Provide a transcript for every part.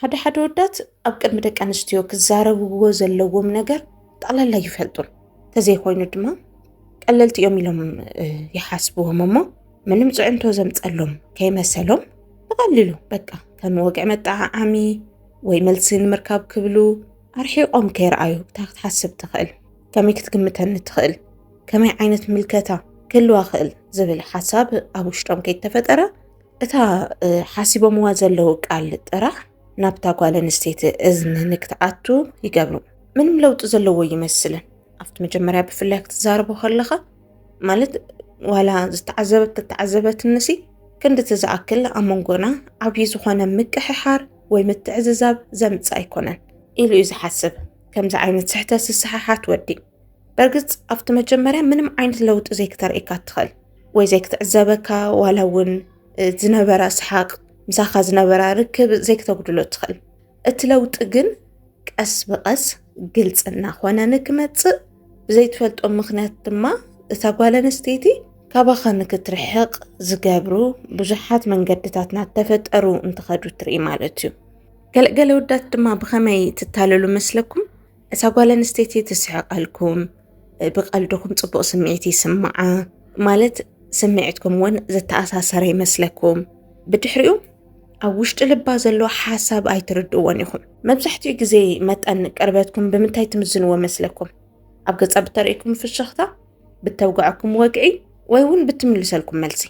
ሓደ ወዳት ኣብ ቅድሚ ደቂ ኣንስትዮ ክዛረብዎ ዘለዎም ነገር ጠቕላላ ይፈልጡን ተዘይኮይኑ ድማ ቀለልቲ እዮም ኢሎም ይሓስብዎም እሞ ምንም ፅዕንቶ ዘምፀሎም ከይመሰሎም ብቐሊሉ በቃ ከም ወግዒ መጣዓዓሚ ወይ መልሲ ንምርካብ ክብሉ ኣርሒቆም ከይረኣዩ ክትሓስብ ትኽእል ከመይ ክትግምተኒ ትኽእል ከመይ ዓይነት ምልከታ ክህልዋ ክእል ዝብል ሓሳብ ኣብ ውሽጦም ከይተፈጠረ እታ ሓሲቦምዋ ዘለዉ ቃል ጥራሕ ናብታ ጓል ኣንስተይቲ እዝኒ ንክትኣቱ ይገብሩ ምንም ለውጢ ዘለዎ ይመስልን ኣብቲ መጀመርያ ብፍላይ ክትዛረቦ ከለኻ ማለት ዋላ ዝተዓዘበት ንሲ ክንዲ ትዝኣክል ኣብ መንጎና ዓብዪ ዝኾነ ምቅሕሓር ወይ ምትዕዝዛብ ዘምፅእ ኣይኮነን ኢሉ እዩ ዝሓስብ ከምዚ ዓይነት ስሕተት ዝሰሓሓት ወዲ በርግፅ ኣብቲ መጀመርያ ምንም ዓይነት ለውጢ ዘይክተርእካ ትኽእል ወይ ዘይክትዕዘበካ ዋላ እውን ዝነበረ ስሓቅ ምሳኻ ዝነበረ ርክብ ዘይክተጉድሎ ትኽእል እቲ ለውጢ ግን ቀስ ብቐስ ግልጽ እናኾነ ንክመጽእ ብዘይትፈልጦ ምኽንያት ድማ እታ ጓል ኣንስተይቲ ካባኻ ንክትርሕቕ ዝገብሩ ብዙሓት መንገድታት እናተፈጠሩ እንትኸዱ ትርኢ ማለት እዩ ገለገለ ወዳት ድማ ብኸመይ ትታለሉ መስለኩም እታ ጓል ኣንስተይቲ ትስሕቐልኩም ብቐልድኩም ጽቡቕ ስምዒት ይስምዓ ማለት ስምዒትኩም እውን ዝተኣሳሰረ ይመስለኩም ብድሕሪኡ ኣብ ውሽጢ ልባ ዘሎ ሓሳብ ኣይትርድእዎን ኢኹም መብዛሕትኡ ግዜ መጠን ቀርበትኩም ብምንታይ ትምዝንዎ መስለኩም ኣብ ገጻ ብተርእይኩም ፍሽኽታ ብተውግዐኩም ወግዒ ወይ እውን ብትምልሰልኩም መልሲ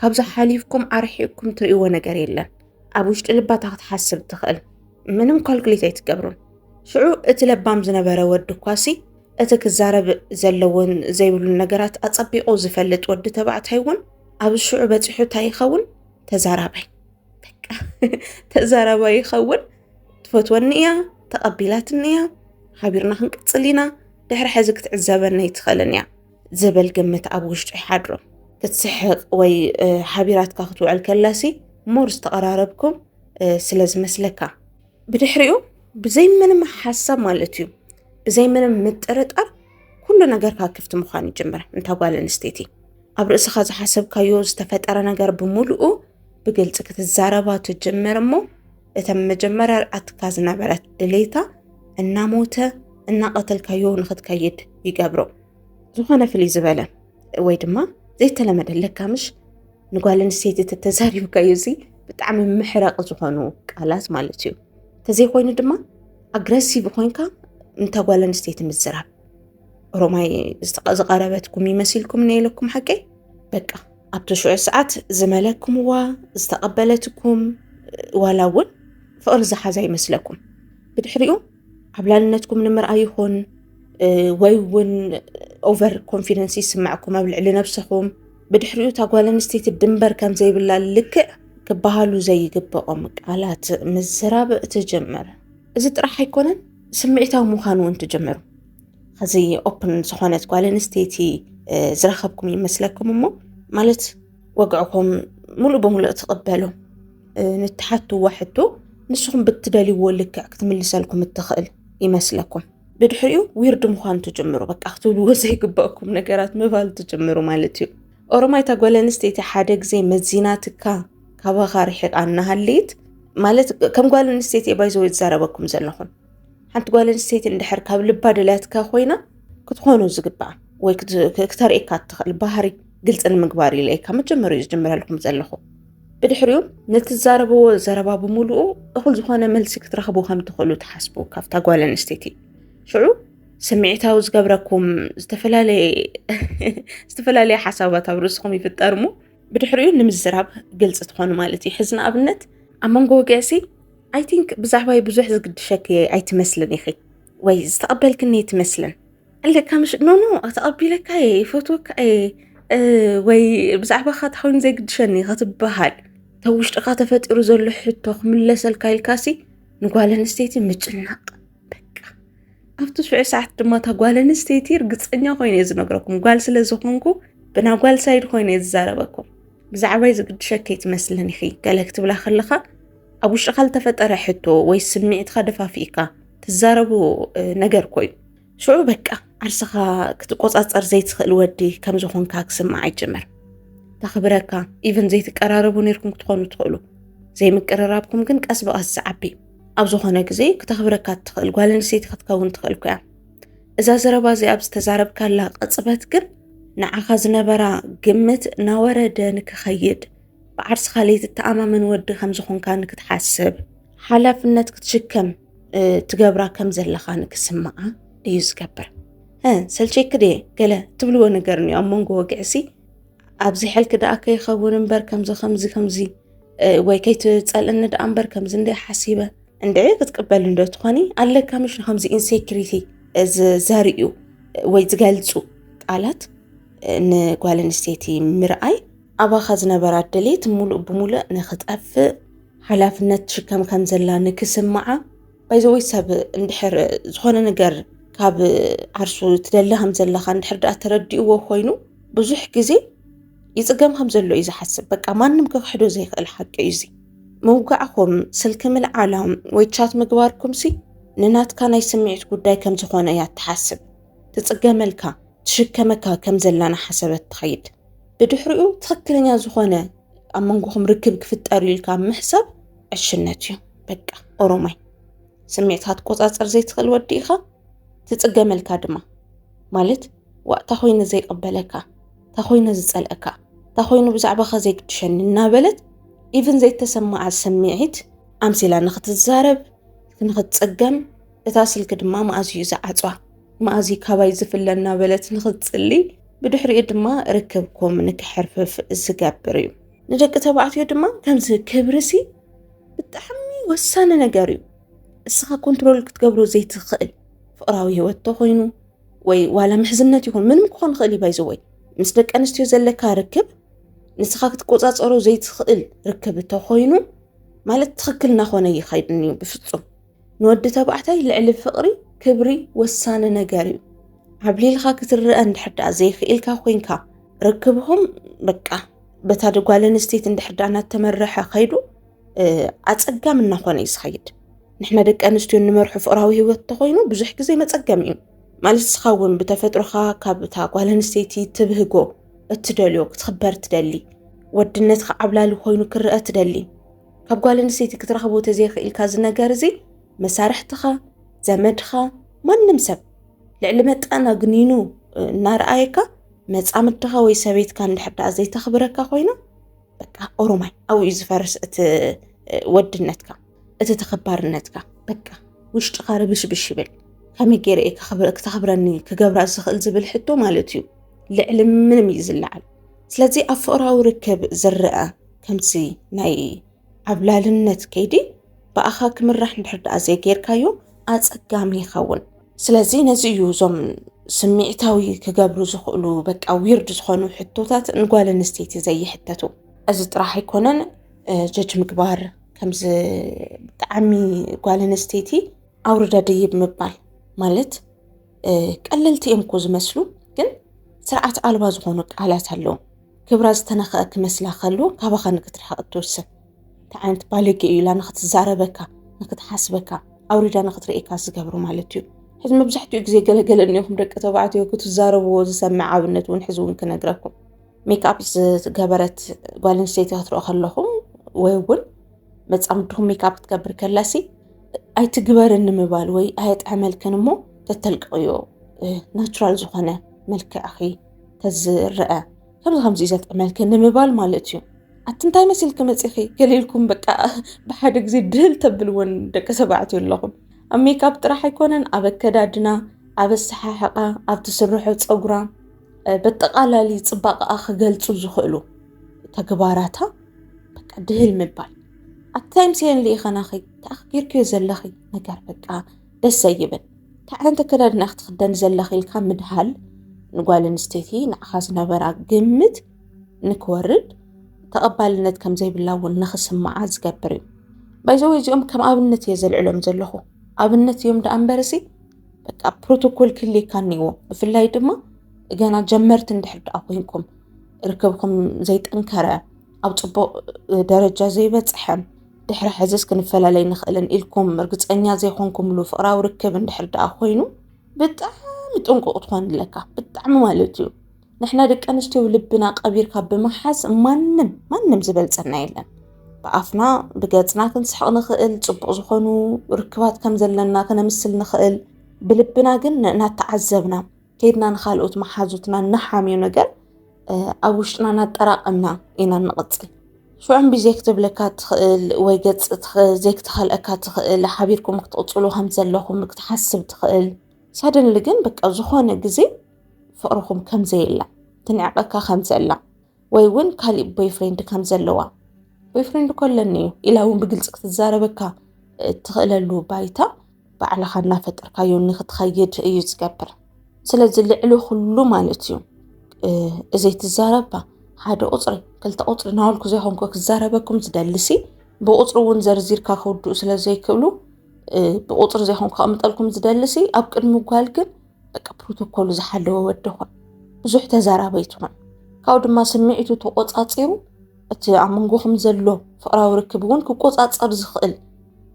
ካብዛ ሓሊፍኩም ኣርሒቕኩም ትርእይዎ ነገር የለን ኣብ ውሽጢ ልባታ ክትሓስብ ትኽእል ምንም ካልኩሌት ኣይትገብሩን ሽዑ እቲ ለባም ዝነበረ ወዲ ኳሲ እቲ ክዛረብ ዘለውን ዘይብሉን ነገራት ኣጸቢቑ ዝፈልጥ ወዲ ተባዕታይ እውን ኣብ ሽዑ በፂሑ እንታይ ይኸውን ተዛራባይ ተዛራባይ ይኸውን ትፈትወኒ እያ ተቐቢላትኒ እያ ሓቢርና ክንቅፅል ኢና ድሕሪ ሕዚ ክትዕዘበና ይትኽእልን እያ ዝብል ግምት ኣብ ውሽጡ ይሓድሮ ክትስሕቕ ወይ ሓቢራትካ ክትውዕል ከላሲ ሞር ዝተቐራረብኩም ስለ ዝመስለካ ብድሕሪኡ ብዘይ ምንም ሓሳብ ማለት እዩ ብዘይ ምንም ምጥርጣር ኩሉ ነገርካ ክፍቲ ምዃን ይጅምር እንታ ጓል ኣንስተይቲ ኣብ ርእስኻ ዝሓሰብካዮ ዝተፈጠረ ነገር ብምሉኡ ብግልጽ ክትዛረባ ትጅምር እሞ እተን መጀመርያ ርኣትካ ዝነበረት ድሌታ እናሞተ እናቐተልካዮ ንኽትከይድ ይገብሮ ዝኾነ ፍልይ ዝበለ ወይ ድማ ዘይተለመደለካ ምሽ ንጓል ኣንስተይቲ ተተዛሪብካዮ እዚ ብጣዕሚ ምሕረቕ ዝኾኑ ቃላት ማለት እዩ ተዘይኮይኑ ድማ ኣግረሲቭ ኮይንካ እንታ ጓል ኣንስተይቲ ምዝራብ ሮማይ ዝቐረበትኩም ይመስልኩም ነይለኩም ሓቂ በቃ ኣብቲ ሽዑ ሰዓት ዝመለክምዋ ዝተቐበለትኩም ዋላ እውን ፍቕሪ ዝሓዛ ይመስለኩም ብድሕሪኡ ዓብላልነትኩም ንምርኣይ ይኹን ወይ እውን ኦቨር ኮንፊደንስ ይስማዕኩም ኣብ ልዕሊ ነብስኹም ብድሕሪኡ እታ ጓል ኣንስተይቲ ድንበር ከም ዘይብላ ልክዕ ክበሃሉ ዘይግብኦም ቃላት ምዝራብ ትጅምር እዚ ጥራሕ ኣይኮነን ስምዒታዊ ምዃኑ እውን ትጅምሩ ከዚ ኦፕን ዝኾነት ጓል ኣንስተይቲ ዝረኸብኩም ይመስለኩም እሞ ማለት ወግዕኩም ሙሉእ ብምሉእ ትቕበሉ ንትሓትዎ ሕቶ ንስኹም ብትደልይዎ ልክዕ ክትምልሰልኩም እትኽእል ይመስለኩም ብድሕሪኡ ዊርድ ምዃኑ ትጅምሩ በቃ ክትብልዎ ዘይግባእኩም ነገራት ምባል ትጅምሩ ማለት እዩ ኦሮማይ እታ ጓል ኣንስተይቲ ሓደ ግዜ መዚናትካ ካባኻ ርሒቓ እናሃለየት ማለት ከም ጓል ኣንስተይቲ ባይዘ ይዛረበኩም ዘለኹም ሓንቲ ጓል ኣንስተይቲ እንድሕር ካብ ልባ ድልያትካ ኮይና ክትኾኑ ዝግባእ ወይ ክተርእካ ትኽእል ባህሪ ግልጽ ንምግባር ኢለይካ መጀመሪኡ ዝጅምረልኩም ዘለኹ ብድሕሪኡ ንትዛረብዎ ዘረባ ብምሉኡ እኹል ዝኾነ መልሲ ክትረኽቡ ከም ትኽእሉ ትሓስቡ ካብታ ጓል ኣንስተይቲ ሽዑ ስምዒታዊ ዝገብረኩም ዝተፈላለየ ሓሳባት ኣብ ርእስኹም ይፍጠር እሞ ብድሕሪኡ ንምዝራብ ግልጽ ትኾኑ ማለት እዩ ሕዚ ንኣብነት ኣብ መንጎ ወግዕሲ I think ብዛዕባይ ብዙሕ ዝግድሸክ ኣይትመስልን ኢኺ ወይ ዝተቐበልክኒ ትመስልን ኣለካ ምሽ ኖ ተቐቢለካ ይፈትወካ ወይ ብዛዕባኻ ተኾይኑ ዘይግድሸኒ ክትበሃል ተውሽጥኻ ተፈጢሩ ዘሎ ሕቶ ክምለሰልካ ኢልካሲ ንጓል ኣንስተይቲ ምጭናቕ በቃ ኣብቲ ሽዑ ሰዓት ድማ እታ ጓል ኣንስተይቲ ርግፀኛ ኮይነ እየ ዝነግረኩም ጓል ስለ ዝኾንኩ ብና ጓል ሳይድ ኮይነ እየ ዝዛረበኩም ብዛዕባይ ዝግድሸክ ኣይትመስልን ኢኺ ገለ ክትብላ ከለኻ ኣብ ውሽጢኻ ዝተፈጠረ ሕቶ ወይ ስምዒትካ ደፋፊእካ ትዛረቡ ነገር ኮይኑ ሽዑ በቃ ዓርስኻ ክትቆፃፀር ዘይትኽእል ወዲ ከም ዝኾንካ ክስማዕ ይጅምር ተኽብረካ ኢቨን ዘይትቀራረቡ ነርኩም ክትኾኑ ትኽእሉ زي مقررابكم كن قس بقس زعبي ኣብ ዝኾነ ግዜ ክተኽብረካ ትኽእል ጓል ኣንስተይቲ ክትከውን ትኽእል እያ እዛ ዘረባ እዚ ኣብ ዝተዛረብካላ ቅጽበት ግን ንዓኻ ዝነበራ ግምት ናወረደ ንክኸይድ ብዓርሲ ካልእቲ ተኣማምን ወዲ ከም ዝኾንካ ንክትሓስብ ሓላፍነት ክትሽከም ትገብራ ከም ዘለኻ ንክስምዓ እዩ ዝገብር ሰልቸክ ድየ ገለ ትብልዎ ነገር እኒኦ ኣብ መንጎ ወግዕሲ ኣብዚ ሕልክ ደኣ ከይኸውን እምበር ከምዚ ወይ ከይትፀልእኒ ደኣ እምበር ከምዚ እንደ ሓሲበ እንድዒ ክትቅበል እንዶ ትኾኒ ኣለካ ምሽ ንከምዚ ኢንሴክሪቲ ዘርእዩ ወይ ዝገልፁ ቃላት ንጓል ኣንስተይቲ ምርኣይ ኣባኻ ዝነበራ ድሌት ሙሉእ ብሙሉእ ንክጠፍእ ሓላፍነት ትሽከም ከም ዘላ ንክስምዓ ባይዘወይ ሰብ እንድሕር ዝኾነ ነገር ካብ ዓርሱ ትደሊ ከም ዘለኻ እንድሕር ደኣ ተረዲእዎ ኮይኑ ብዙሕ ግዜ ይፅገም ከም ዘሎ እዩ ዝሓስብ በቃ ማንም ክክሕዶ ዘይኽእል ሓቂ እዩ እዚ መውጋዕኩም ስልክ ምልዓላም ወይ ቻት ምግባርኩም ሲ ንናትካ ናይ ስምዒት ጉዳይ ከም ዝኾነ እያ ትሓስብ ትፅገመልካ ትሽከመካ ከም ዘላና ሓሰበት ትኸይድ ብድሕሪኡ ትክክለኛ ዝኾነ ኣብ መንጎኹም ርክብ ክፍጠር ኢልካ ምሕሳብ ዕሽነት እዩ በቃ ኦሮማይ ስምዒትካ ትቆፃፀር ዘይትኽእል ወዲ ኢኻ ትፅገመልካ ድማ ማለት ዋእታ ኮይኑ ዘይቀበለካ እታ ኮይኑ ዝፀልአካ እታ ኮይኑ ብዛዕባኻ ዘይክድሸኒ እናበለት ኢቭን ዘይተሰማዓ ስምዒት ኣምሲላ ንኽትዛረብ ንኽትፀገም እታ ስልክ ድማ ማእዝዩ ዝዓፅዋ ማእዝዩ ካባይ ዝፍለ እናበለት ንኽትፅሊ ብድሕሪኡ ድማ ርክብኩም ንክሕርፍፍ ዝገብር እዩ ንደቂ ተባዕትዮ ድማ ከምዚ ክብርሲ ብጣዕሚ ወሳኒ ነገር እዩ እስኻ ኮንትሮል ክትገብሮ ዘይትኽእል ፍቕራዊ ህይወት ተኾይኑ ወይ ዋላ ምሕዝነት ይኹን ምንም ክኾን ክእል ይባይዘወይ ምስ ደቂ ኣንስትዮ ዘለካ ርክብ ንስኻ ክትቆፃፀሮ ዘይትኽእል ርክብ ተኾይኑ ማለት ትኽክል ናኾነ ይኸይድን እዩ ብፍጹም ንወዲ ተባዕታይ ልዕሊ ፍቕሪ ክብሪ ወሳኒ ነገር እዩ ዓብሊልካ ክትርአ እንድሕር ደኣ ዘይኽኢልካ ኮይንካ ርክብኹም በቃ በታ ጓል ኣንስተይቲ እንድሕር ደኣ እናተመርሐ ኸይዱ ኣፀጋም እናኾነ እዩ ዝኸይድ ንሕና ደቂ ኣንስትዮ ንመርሑ ፍቕራዊ ህይወት ተኾይኑ ብዙሕ ግዜ መፀገም እዩ ማለት እስኻ እውን ብተፈጥሮኻ ካብታ ጓል ኣንስተይቲ ትብህጎ እትደልዮ ክትኽበር ትደሊ ወድነትካ ዓብላሊ ኮይኑ ክርአ ትደሊ ካብ ጓል ኣንስተይቲ ክትረኽቦ ተዘይኽኢልካ ዝነገር እዚ መሳርሕትኻ ዘመድኻ ማንም ሰብ ልዕሊ መጠን ኣግኒኑ እናረኣየካ መፃምድኻ ወይ ሰበይትካ እንድሕር ደኣ ዘይተኽብረካ ኮይና በቃ ኦሮማይ ኣብኡ እዩ ዝፈርስ እቲ ወድነትካ እቲ ተኽባርነትካ በቃ ውሽጥኻ ርብሽብሽ ይብል ከመይ ገይረ እየ ክተኽብረኒ ክገብራ ዝኽእል ዝብል ሕቶ ማለት እዩ ልዕሊ ምንም እዩ ዝለዓል ስለዚ ኣብ ፍቕራዊ ርክብ ዝርአ ከምዚ ናይ ዓብላልነት ከይዲ ብኣኻ ክምራሕ እንድሕር ደኣ ዘይገይርካዮ ኣፀጋሚ ይኸውን ስለዚ ነዚ እዩ እዞም ስምዒታዊ ክገብሩ ዝኽእሉ በቃ ዊርድ ዝኾኑ ሕቶታት ንጓል ኣንስተይቲ ዘይሕተቱ እዚ ጥራሕ ኣይኮነን ጀጅ ምግባር ከምዚ ብጣዕሚ ጓል ኣንስተይቲ ኣውርዳ ደይብ ምባል ማለት ቀለልቲ እዮም እኮ ዝመስሉ ግን ስርዓት ኣልባ ዝኾኑ ቃላት ኣለዉ ክብራ ዝተነኽአ ክመስላ ከሎ ካባኻ ንክትርሕቕ እትወስን እንታይ ዓይነት ባለጌ እዩ ኢላ ንኽትዛረበካ ንክትሓስበካ ኣውሪዳ ንኽትርእካ ዝገብሩ ማለት እዩ ሕዚ መብዛሕትኡ ግዜ ገለገለ እኒኹም ደቂ ተባዕትዮ ክትዛረብዎ ዝሰምዕ ኣብነት እውን ሕዚ እውን ክነግረኩም ሜክኣፕ ዝገበረት ጓል ኣንስተይቲ ክትሪኦ ከለኹም ወይ እውን መፃምድኩም ሜክኣፕ ክትገብር ከላሲ ኣይትግበርኒ ምባል ወይ ኣየጥዕመልክን እሞ ተተልቅዮ ናቹራል ዝኾነ መልክዕኺ ተዝርአ ከምዚ እዩ ዘጥዕመልክን ንምባል ማለት እዩ ኣትንታይ መሲልክ መፂኺ ገሊልኩም በቃ ብሓደ ግዜ ድህል ተብልዎን ደቂ ተባዕትዮ ኣለኹም ኣብ ሜክኣፕ ጥራሕ ኣይኮነን ኣብ ኣከዳድና ኣብ ኣሰሓሕቓ ኣብ ትስርሖ ፀጉራ በጠቃላሊ ፅባቐኣ ክገልፁ ዝኽእሉ ተግባራታ በቃ ድህል ምባል ኣታይ ምሲለን ልኢኸናኺ ተኣኽጊርክዮ ዘለኺ ነገር በቃ ደስ ዘይብል ታዕንተ ኣከዳድና ክትኽደን ዘለኺ ኢልካ ምድሃል ንጓል ኣንስተይቲ ንዓኻ ዝነበራ ግምት ንክወርድ ተቐባልነት ከም ዘይብላ እውን ንኽስምዓ ዝገብር እዩ ባይዘወይ እዚኦም ከም ኣብነት እየ ዘልዕሎም ዘለኹ ኣብነት እዮም ደኣ እምበርሲ በቃ ፕሮቶኮል ክህልየካ እኒዎ ብፍላይ ድማ ገና ጀመርቲ እንድሕር ደኣ ኮይንኩም ርክብኩም ዘይጠንከረ ኣብ ፅቡቕ ደረጃ ዘይበፅሐ ድሕሪ ሕዝስ ክንፈላለይ ንኽእልን ኢልኩም እርግፀኛ ዘይኮንኩምሉ ፍቕራዊ ርክብ እንድሕር ደኣ ኮይኑ ብጣዕሚ ጥንቁቕ ትኾን ኣለካ ብጣዕሚ ማለት እዩ ንሕና ደቂ ኣንስትዮ ልብና ቀቢርካ ብምሓዝ ማንም ዝበልፀና የለን ብኣፍና ብገጽና ክንስሕቕ ንኽእል ጽቡቕ ዝኾኑ ርክባት ከም ዘለና ክነምስል ንኽእል ብልብና ግን እናተዓዘብና ከይድና ንኻልኦት መሓዙትና እናሓምዩ ነገር ኣብ ውሽጥና እናጠራቐምና ኢና ንቕጽል ሽዑም ብዘይ ክትብለካ ትኽእል ወይ ገጽ ዘይክተኸልአካ ትኽእል ሓቢርኩም ክትቕጽሉ ከም ዘለኹም ክትሓስብ ትኽእል ሳደንሊ ግን በቃ ዝኾነ ግዜ ፍቕርኩም ከም ዘየላ ትንዕቐካ ከም ዘላ ወይ እውን ካሊእ ቦይፍሬንድ ከም ዘለዋ ቦይፍሬንድ ኮለኒ እዩ ኢላ እውን ብግልፂ ክትዛረበካ ትኽእለሉ ባይታ ባዕልኻ እናፈጠርካዮ ንኽትኸይድ እዩ ዝገብር ስለዚ ልዕሊ ኩሉ ማለት እዩ እዘይ ትዛረባ ሓደ ቁፅሪ ክልተ ቁፅሪ ናበልኩ ዘይኮንኩ ክዛረበኩም ዝደልሲ ብቁፅሪ እውን ዘርዚርካ ከውድኡ ስለ ዘይክእሉ ብቁፅሪ ዘይኮንኩ ከቕምጠልኩም ዝደልሲ ኣብ ቅድሚ ጓል ግን በቃ ፕሮቶኮሉ ዝሓለወ ወዲ ኾን ብዙሕ ተዛራበይ ትኾን ካብኡ ድማ ስምዒቱ ተቆፃፂሩ እቲ ኣብ መንጎኹም ዘሎ ፍቕራዊ ርክብ እውን ክቆፃፀር ዝኽእል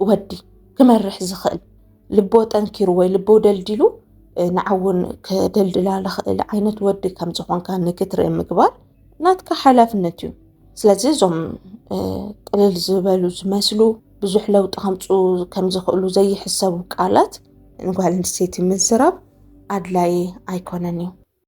ወዲ ክመርሕ ዝኽእል ልቦ ጠንኪሩ ወይ ልቦ ደልዲሉ ንዓውን ከደልድላ ዝኽእል ዓይነት ወዲ ከም ዝኾንካ ንክትርኢ ምግባር ናትካ ሓላፍነት እዩ ስለዚ እዞም ቅልል ዝበሉ ዝመስሉ ብዙሕ ለውጢ ከምፁ ከም ዝኽእሉ ዘይሕሰቡ ቃላት ንጓል ኣንስተይቲ ምዝራብ ኣድላይ ኣይኮነን እዩ